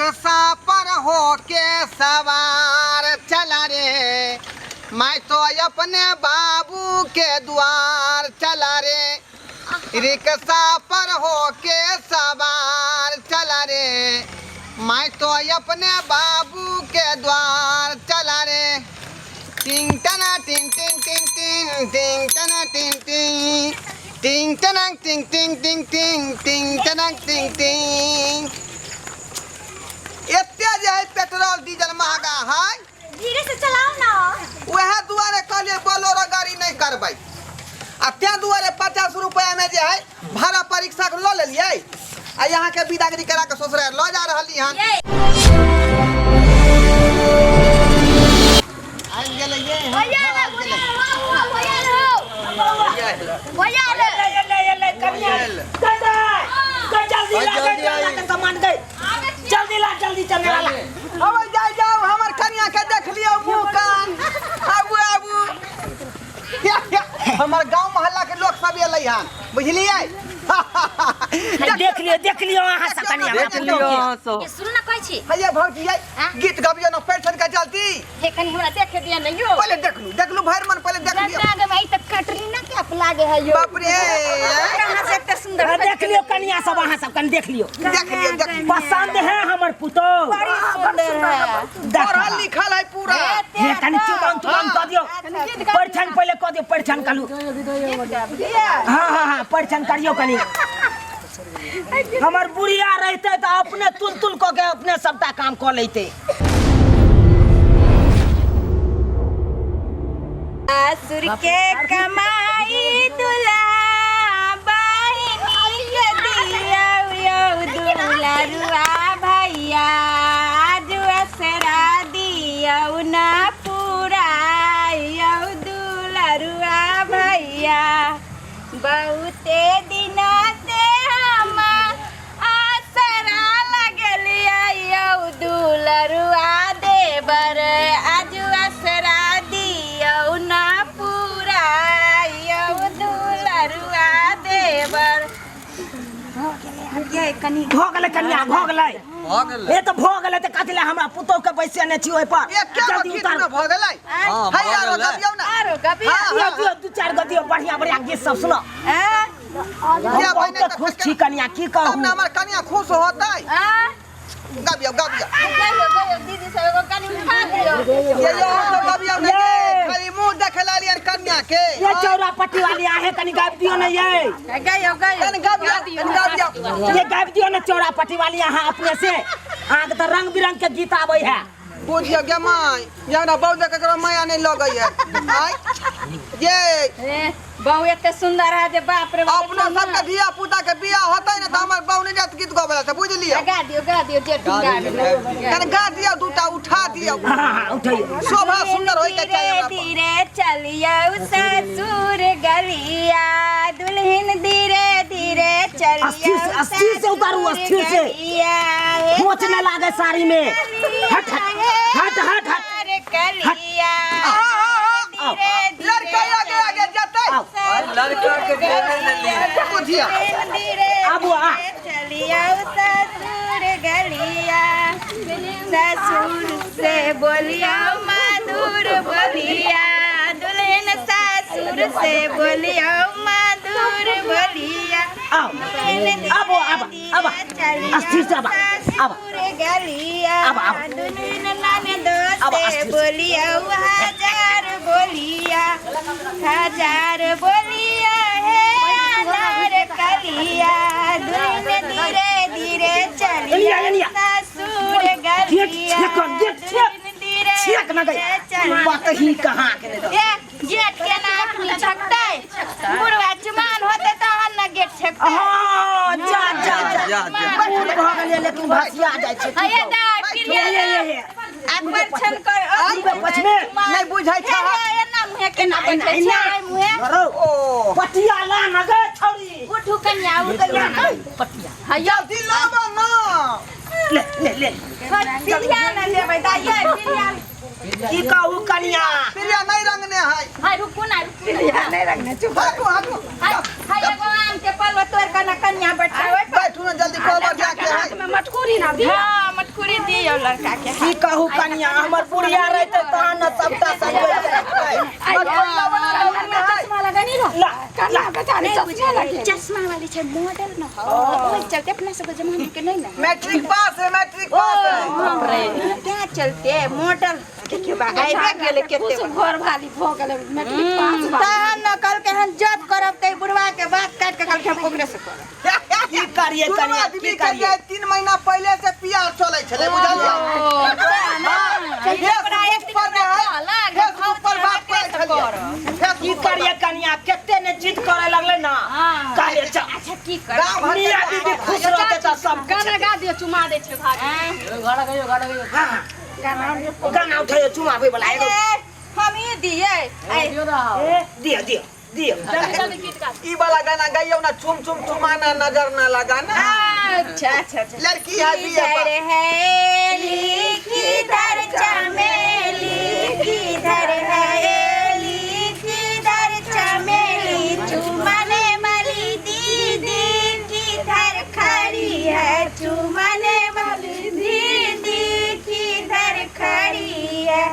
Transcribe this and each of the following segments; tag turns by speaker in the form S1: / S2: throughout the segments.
S1: Rickshaw पर होके सवार चला रे, मैं तो अपने बाबू के द्वार चला रे। रिक्शा पर होके सवार चला रे, मैं तो अपने बाबू के द्वार चला रे। टिंग टना टिंग टिंग टिंग टिंग टिंग टना टिंग टिंग टिंग टना टिंग टिंग टिंग टिंग टिंग टना टिंग टिंग। एते जे है पेट्रोल डीजल महंगा है,
S2: धीरे से चलाओ ना।
S1: वह दुआरे कहलिए बोलेरो गाड़ी नहीं करबै, आ त्या दुआरे 50 रुपया में जे है भाड़ा परीक्षा के लो लेलिए, आ यहाँ के विदागरी करा के ससुराल लो जा रहली हन। आइ गेलै ये
S2: भैया रे, भैया रे, भैया रे,
S3: ले कन्या दादा जल्दी सामान गई, जल्दी ला, जल्दी चलने वाला।
S1: अब जाओ हमर कन्या के देख लियो मुंह कान। आबू आबू हमर गांव मोहल्ला के लोग सब एलै हन, बुझलिए।
S3: देख लियो अहाँ सब कन्या
S2: ये सुन ना कहै छी।
S1: भैया भौजी गीत गबियो न पैठन के चलती।
S2: हे कनी हमरा देखे दिया नहीं यो।
S1: पहले देख लू भैर मन पहले देख लियो।
S2: लागे भाई त कटरीना के लागे है यो।
S1: बाप रे
S2: कहां से इतना सुंदर
S3: देख लियो कन्या सब अहाँ सब कन देख लियो। पसंद है हमर पुतो,
S2: बड़ी सुंदर है।
S1: पढ़ल लिखल है पूरा।
S3: ये कनी चुबान कर दियो, परिछन पहले कर दियो, परिछन कलू। हां परिछन करियो कनी। हमर बुढ़िया रहते तो अपने तुल को के अपने सबटा काम कर लेते।
S2: आसुर के कमाई दुल्हा बहिनी के दिया यो दुल्हरुआ भैया, आज असरा दिया ना पूरा यो दुल्हरुआ भैया। बहुते दिना से हम आसरा लगलिया यो दुल्हरुआ देवर, आज असरा दिया ना पूरा यो दुल्हरुआ देवर। ये कनी
S3: भ गेलै कन्या, भ गेलै ए तो भ गेलै त कथि ले हमरा पुतो के पैसे ने छी ओइ पर।
S1: जल्दी उतार भ गेलै। हां यारो गबियौ ना।
S2: आरो गबिया
S3: दियो दू चार गो दियो, बढ़िया बढ़िया गीत सब सुनो।
S1: ये
S3: बहुत खुश छी कन्या, की कहूं।
S1: तब हमर कन्या खुश होतै। गबियौ
S2: गयो दीदी से एगो कनी उठा दियो।
S1: ये यो गबियौ ना, खाली मुंह देखे लालियन कन्या के।
S3: ये चौरा पट्टी वाली आहे कनी गाब दियो ना ये।
S2: गयो
S1: कनी गबियौ।
S3: ये गाब दियो ना चौरा पट्टी वाली अहाँ अपने से। अहाँ के त रंग बिरंग के गीत आबै है।
S1: बुझियो गे माय, हमरा बहु देख के माया नहीं लगै है। आय ये
S2: बहु एते सुंदर है जे बाप रे बाप।
S1: अपना सब के धिया पुता के बियाह होतै न त हमर बहु नहीं जात गीत गबला से बुझलिए।
S2: गा दियो जे गा दियो।
S1: कनी गा दियो, दूटा उठा दियो।
S3: हां उठाइए।
S1: शोभा सुंदर होय के चाहिए हमरा।
S2: धीरे चलियो ससुर गलिया, दुल्हन धीरे धीरे चलियो।
S3: अस्थिर से उतारू, अस्थिर से। मोच न लागे साड़ी में। हट हट हट हट
S2: कलिया
S1: लड़का आगे आगे जाते। लड़का के देने ले लिए बुझिया।
S3: अब आ
S2: चलियो ससुर गलिया, ससुर से बोलियो मधुर बोलिया, दुल्हन ससुर से बोलियो मधुर बोलिया।
S3: अब अस्थिर से अब
S2: गलिया
S3: अब
S2: दुल्हन नाने दोस्त बोलियो हजार बोलिया, हजार बोलिया है हजार कलिया, दुल्हन धीरे धीरे चलिया ससुर गलिया,
S3: छेक न गई बात ही कहां के
S2: गेट के नाक में छकते बुढ़वा चुमान होते तो न गेट छकते।
S3: हां जा जा जा बचन भ गेलै लेकिन भसिया जाय छै।
S2: हे दा क्लियर अकबर छन कर
S3: पछमे
S1: नहीं बुझाई छ।
S2: एना मुहे के ना बैठे छै मुहे।
S1: ओ
S3: पटिया ला न गए छौरी।
S2: उठू कन्या उतरिया
S3: पटिया
S2: हयो
S1: दिलावा ना।
S3: ले ले ले
S2: पिलिया न लेबै दा ये पिलिया
S3: की कहू कन्या।
S1: पिलिया नहीं रंगने है।
S2: हाय रुकू ना पिलिया नहीं रखने चुप
S1: हटो हटो।
S2: हाय एगो आम के पल्लो तोड़ के ना कन्या बैठावे
S1: बैठू ना जल्दी कोबर जाके है।
S2: में मटकुरी ना दी। हां मटकुरी दियो लड़का के
S3: की कहू कनिया हमर बुढ़िया रहते तहन न सबटा संजोग के रखते
S2: चश्मा लगानी रो
S3: ला
S2: काना बेचारी चश्मा लगे चश्मा वाली छै मॉडल न हो ओइ चलते अपना सब जमाने के नहीं ना
S1: मैट्रिक पास है
S2: बाप रे क्या चलते मॉडल के आइबे गेले केते घर वाली भ गेले मैट्रिक पास तहन न कल के हम जज करब ते बुढ़वा के बात काट के कल के हम ओकरे से करब
S3: की करिए कनिया की करिए
S1: 3 महीना पहले से पिया चले छले बुझलिए
S3: की करिए कनिया केते ने जिद करे लगले ना काहे
S2: अच्छा की कर
S3: मियां बीबी खुश रहते त सब
S2: गाना गा दियो चुमा दे छै भाभी गाना गयो
S3: हां गाना उठायो चुमाबे वाला एगो
S2: हम ही दिए
S3: दियो दियो दियो
S1: ई वाला गाना गाइयो ना चुम चुम चुमाना नजर ना लगाना
S2: अच्छा अच्छा
S1: लड़की है बिया
S2: है किधर चमेली किधर है किधर चमेली चुमने वाली दीदी किधर खड़ी है चुमने वाली दीदी किधर खड़ी है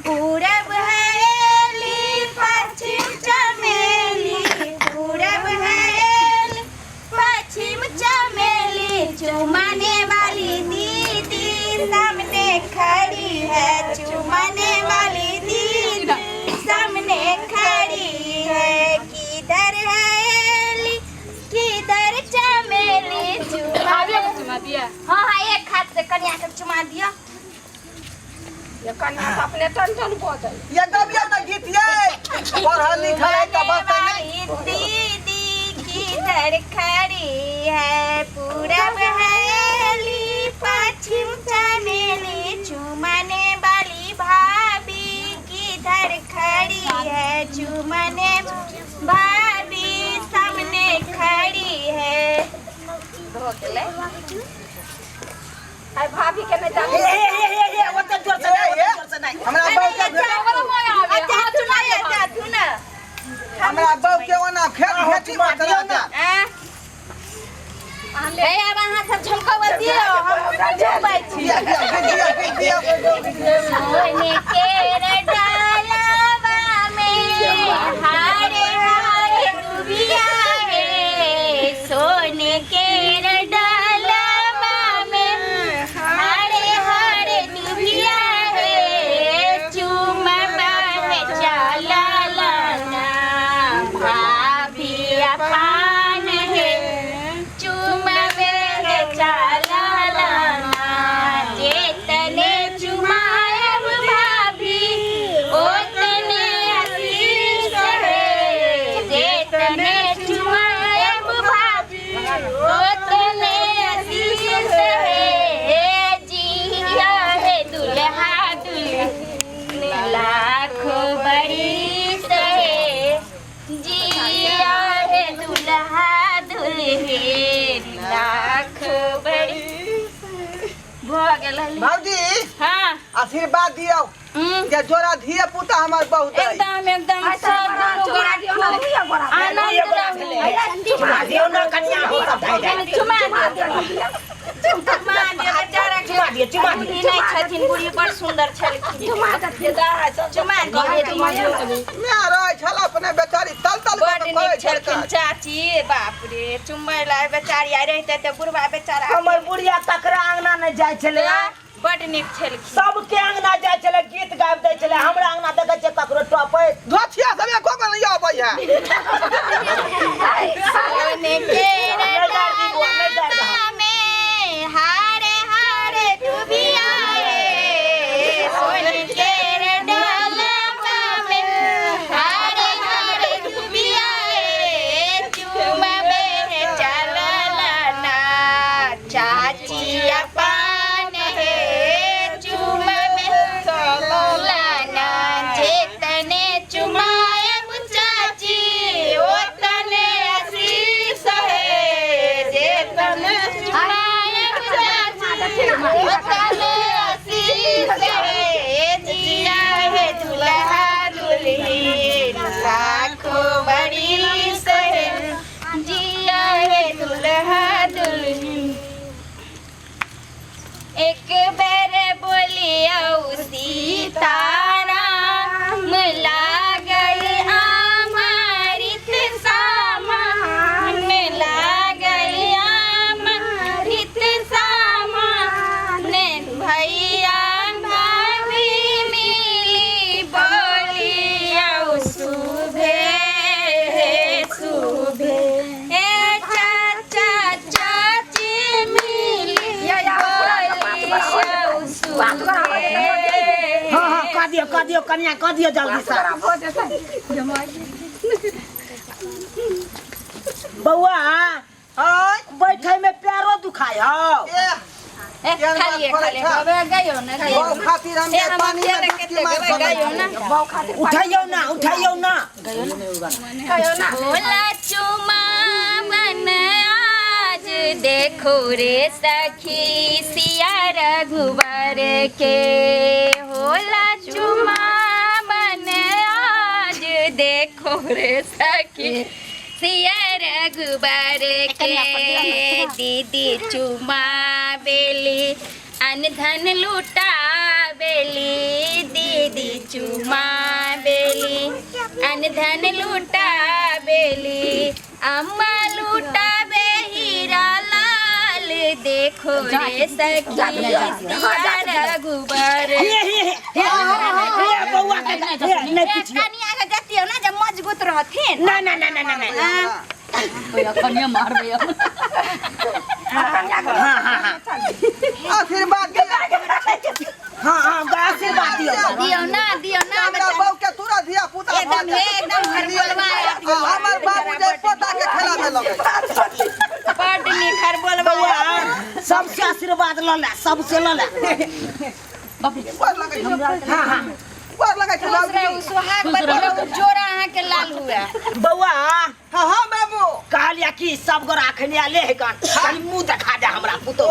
S2: पूरब हवेली पश्चिम चमेली पूरब हवेली पश्चिम चमेली चुमने वाली दीदी सामने खड़ी है चुमने वाली दीदी सामने खड़ी है किधर हवेली किधर चमेली चुमा दिया हाँ हाँ एक हाथ से कन्या के चुमा दिया ये कन्या अपने टन को जाए
S1: ये गबिया ना गीत ये पढ़ल लिखल है का बात नहीं
S2: दीदी किधर खड़ी है पूरब हवेली पश्चिम चमेली चुमने वाली भाभी किधर खड़ी है चुमने भाभी सामने खड़ी है आई भाभी के नहीं जाने
S3: ये ओते जोर से नहीं
S1: हमरा बाऊ के हमरा बाऊ के ओना खेत खेती में चला जा
S2: ए अब अहाँ सब झमकावा दियो हम झमकाई छी सोने के डालवा में हारे हारे डूबिया है सोने के डालवा में हारे हारे डूबिया है चुमा है चला लाना भाभी अपान है चुमा चला लाना जेतने चुमाएब भाभी ओतने आशीष है जेतने चुमाएब भाभी ओतने आशीष है जिया है दुल्हा दुल्हन लाख बरिस है जिया है दुल्हा दुल्हन लाख बड़ी
S1: भाऊजी
S2: हाँ
S1: आशीर्वाद दियो जे जोरा धिया पुता हमर बहुत है
S2: एकदम एकदम सब आनंद
S3: चुमा दियो ना कनिया हो सब भाई
S2: चुमा दियो चुमा दियो नहीं छथिन बुढ़ी बड़ सुंदर छलखिन चुमा दियो
S1: मैं रहे छल अपने बेचारी तल तल
S2: बड़
S1: के
S2: नीक
S1: करे
S2: छलखिन
S1: छलका
S2: चाची बाप रे चुमै ला बेचारी आइ रहते त बुढ़वा बेचारा
S3: हमर बुढ़िया तकरा अंगना न जाय छले
S2: बड़ नीक छलखिन
S3: सबके अंगना जाय छले गीत गाबि दै छले हमरा अंगना देखे छै ककरो टॉपै
S1: धोथिया सब एको को नहीं आबै है
S2: सोने के डालवा में हारे हारे डूबिया है सोने के डालवा में हारे हारे डूबिया है चुमा में चला लाना चाची अपान है चुमा में चला लाना जेतने चुमाएब चाची ओतने आशीष है जेतने चुमाएब चाची ओतने आशीष है जिया है दुल्हा दुल्हन लाखो बरिस है जिया है दुल्हा दुल्हन एक
S4: बेर बोलियो सीताराम लागल अमृत समान लागल अमृत समान भैया भाभी मिली बोलियो शुभे शुभे हे चाचा चाची मिली बोलियो शुभे।
S3: हाँ हाँ कह दियो कन्या कह दियो जल्दी से बउआ बैठे में पैरो दुखाय हो
S4: खालिए बाबा गयो ना
S1: बहु खातिर हम ये पानी में डुबकी मार
S4: गयो ना
S3: उठाइयो ना
S4: भोला चुमा मन आज देखो रे सखी सिया रघुवर के होला चुमा मन आज देखो रे सखी सिया रघुवर के दीदी चुमा बेली अनधन लूटा बेली दीदी चुमा बेली अनधन लूटा बेली अम्मा लूटा बे हीरा लाल देखो रे सखी सिया रघुवर
S3: ये बउआ के नहीं पूछियो
S2: कनिया के जतियो ना जब मजबूत रहथिन
S3: ना हाँ
S1: आशीर्वाद
S3: हाँ आशीर्वाद दियो
S4: दियो ना
S1: हमरा बहु के तुरंत दिया पुता
S4: एकदम घर बोलवा
S1: हमर बाबू जे पोता के खेला देलक
S4: बड़ निखर बोलवा
S3: बउआ सबसे आशीर्वाद ल ले सबसे ल ले
S1: पर लगे हां पर लगे
S4: दूसरे सुहाग बतिया जोरा अहाँ के लाल हुआ
S3: बउआ
S1: हां बाबू
S3: कहलिया कि सब गो राखने ले है कान खाली मुंह दिखा दे हमरा पुतो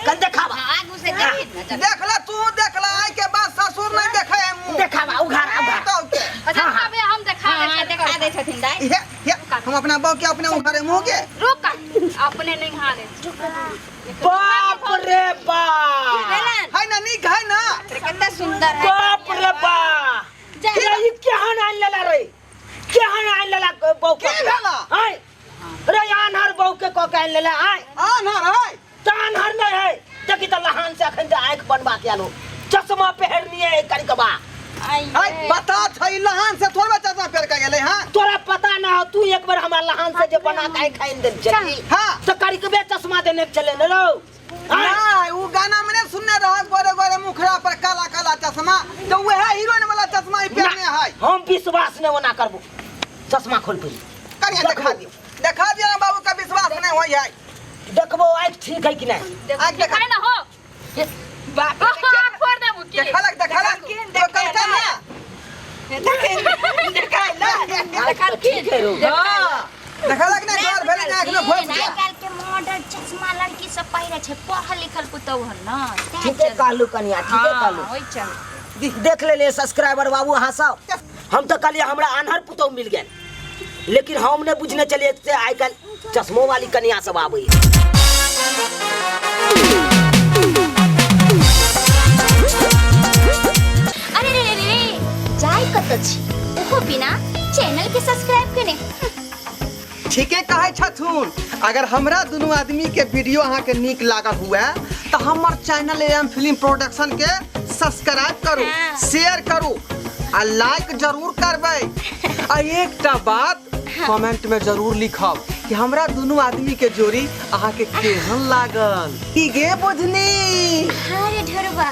S3: कन देखावा
S4: आगू से देखी
S1: देखला तू देखला आई के बाद ससुर नहीं देखे मुंह
S3: देखावा उघार
S4: अच्छा अबे हम देखा दे छथिन दाई
S1: हम अपना बाबू के अपने उघारे मुंह के
S4: रुक अपने नहीं हारे
S3: बाप रे बाप
S1: है ना नी है ना
S4: कितना सुंदर है
S3: बाप रे बाप ये क्या आन लेला रे क्या आन लेला बहू के
S1: भेला
S3: हाय रे आनहर बहू के को के लेला हाय
S1: आनहर है
S3: तानहर नहीं है देखी तो लहान से अखन से आंख बनवा के आलो चश्मा पहननी है करी कबा
S1: हाय बता थई लहान से थोड़ा चश्मा पहन के गेले हां
S3: तोरा पता ना हो तू एक बार हमार लहान से जो बना के खाइन दे चली
S1: हां
S3: तो करी के चश्मा देने चले न लो
S1: हां वो गाना मैंने सुनने रहा गोरे गोरे मुखड़ा पर काला काला चश्मा तो वह हीरोइन वाला चश्मा ही पहने है
S3: हम विश्वास न होना करबो चश्मा खोल पे
S1: करिया दिखा दियो ना बाबू का विश्वास नहीं होई है
S3: देखबो आंख ठीक है कि नहीं
S1: आंख देखा
S4: ना हो बाप फोड़ दे मुकी
S1: देखा लग तो करता ना
S4: देखा
S3: ठीक है रो
S1: देखा लग ना घर भेले ना आंख में घोस गया
S2: आजकल के मॉडल चश्मा लड़की सब पहिरे छे पढ़ल लिखल पुतौ हन ना
S3: ठीक है कालू कनिया ठीक है कालू
S4: ओइ चल
S3: देख ले सब्सक्राइबर बाबू अहाँ सब हम तो कहलिए हमरा आन्हर पुतौ मिल गए लेकिन हम ने बुझने चलिए से आइ कल चश्मो वाली कनिया सब आबै
S4: अरे रे रे जाय कत छी ओहो बिना चैनल के सब्सक्राइब करे
S1: ठीके कहे छथुन अगर हमरा दोनों आदमी के वीडियो अहाँ के नीक लागल हुआ तो हमर चैनल एम फिल्म प्रोडक्शन के सब्सक्राइब करू शेयर करू आ लाइक जरूर करबै आ एकटा बात कमेंट में जरूर लिखब कि हमरा दोनों आदमी के जोड़ी अहाँ के केहन लागल की गे बुझनी
S4: अरे ढरबा